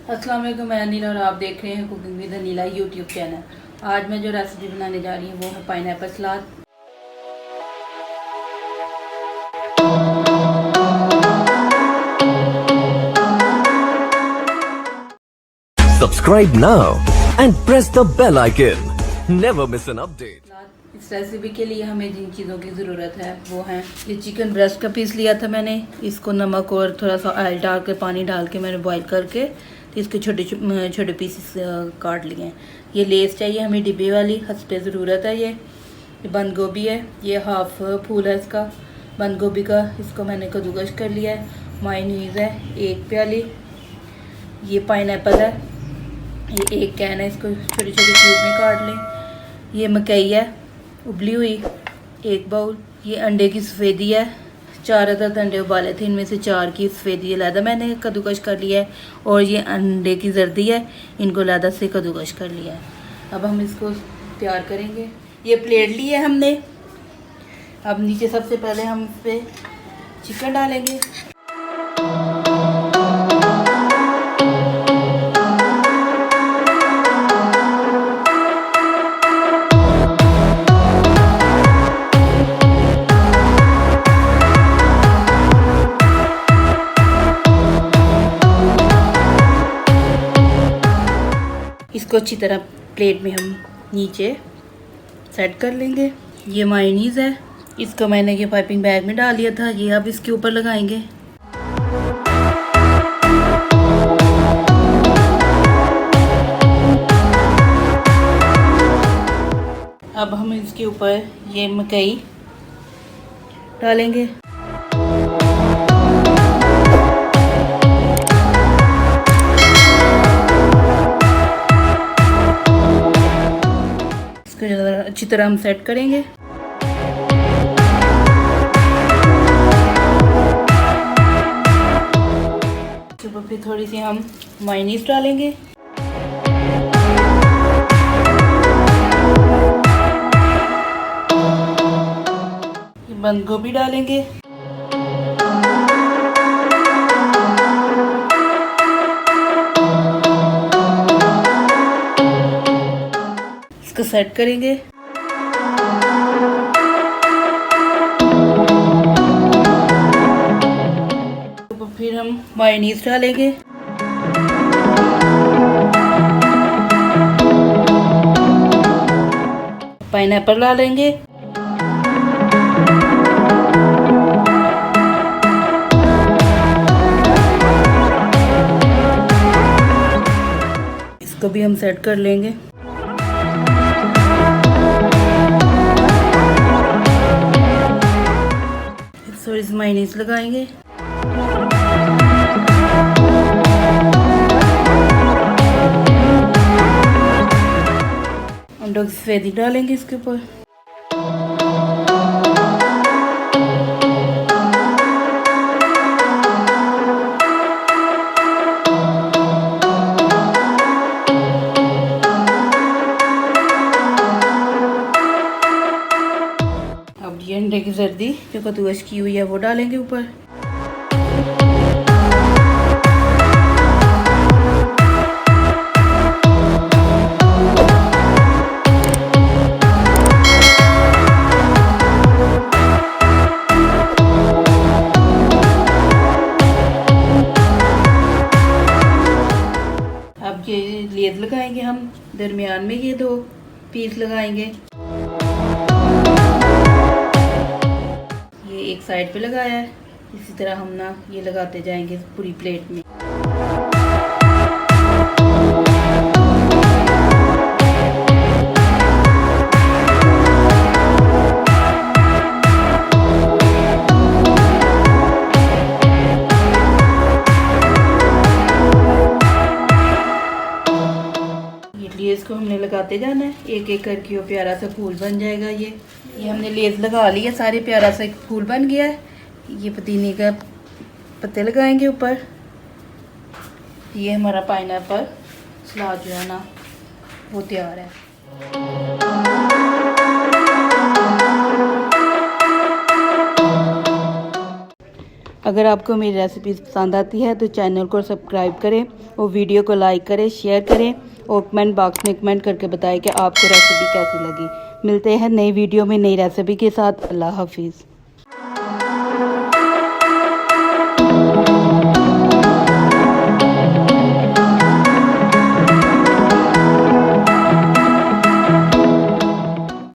अस्सलाम वालेकुम, मैं अनिल और आप देख रहे हैं cooking with Anila YouTube channel. आज मैं जो रेसिपी बनाने जा रही हूँ वो है pineapple salad. Subscribe now and press the bell icon. Never miss an update. इस रेसिपी के लिए हमें जिन चीज़ों की ज़रूरत है वो हैं ये चिकन ब्रेस्ट का पीस लिया था मैंने, इसको नमक और थोड़ा सा ऑयल डाल के पानी डाल के मैंने बॉईल करके तो इसके छोटे छोटे पीसेस काट लिए हैं। ये लेस चाहिए हमें डिब्बे वाली, हंसपे ज़रूरत है। ये बंद गोभी है, ये हाफ फूल है इसका बंद गोभी का, इसको मैंने कद्दूकस कर लिया है। मायोनीज़ है 1 प्याली, ये पाइनएप्पल है, ये 1 कैन है, इसको छोटे छोटे क्यूब में काट लें। ये मकई है उबली हुई 1 बाउल, ये अंडे की सफ़ेदी है, 4 अदद अंडे उबाले थे, इनमें से 4 की सफ़ेदी अलहदा मैंने कद्दूकस कर लिया है, और ये अंडे की जर्दी है, इनको अलहदा से कद्दूकस कर लिया है। अब हम इसको तैयार करेंगे। ये प्लेट ली है हमने। अब नीचे सबसे पहले हम इस पर चिकन डालेंगे। इसको अच्छी तरह प्लेट में हम नीचे सेट कर लेंगे। ये मायोनीज़ है, इसको मैंने ये पाइपिंग बैग में डाल दिया था, ये अब इसके ऊपर लगाएंगे। अब हम इसके ऊपर ये मकई डालेंगे। अच्छी तरह हम सेट करेंगे। ऊपर फिर थोड़ी सी हम मायोनीज़ डालेंगे। बंद गोभी डालेंगे। इसको सेट करेंगे। तो फिर हम मायोनीज़ डालेंगे। पाइनएप्पल डालेंगे। इसको भी हम सेट कर लेंगे। थोड़ी सी मायोनीज़ लगाएंगे। अंडों की सफ़ेदी डालेंगे इसके ऊपर। अब ये अंडे की जर्दी जो कद्दूकस की हुई है वो डालेंगे ऊपर। अब ये लेयर लगाएंगे हम, दरमियान में ये 2 पीस लगाएंगे। ये एक साइड पे लगाया है, इसी तरह हम ना ये लगाते जाएंगे पूरी प्लेट में। इसको हमने लगाते जाना है एक एक करके, वो प्यारा सा फूल बन जाएगा। ये हमने लेस लगा लिया, सारे प्यारा सा एक फूल बन गया है। ये पुदीने का पत्ते लगाएंगे ऊपर। ये हमारा पाइनएप्पल सलाद जो है ना वो तैयार है। अगर आपको मेरी रेसिपीज़ पसंद आती है तो चैनल को सब्सक्राइब करें और वीडियो को लाइक करें, शेयर करें और कमेंट बॉक्स में कमेंट करके बताएं कि आपको रेसिपी कैसी लगी। मिलते हैं नई वीडियो में नई रेसिपी के साथ। अल्लाह हाफिज़।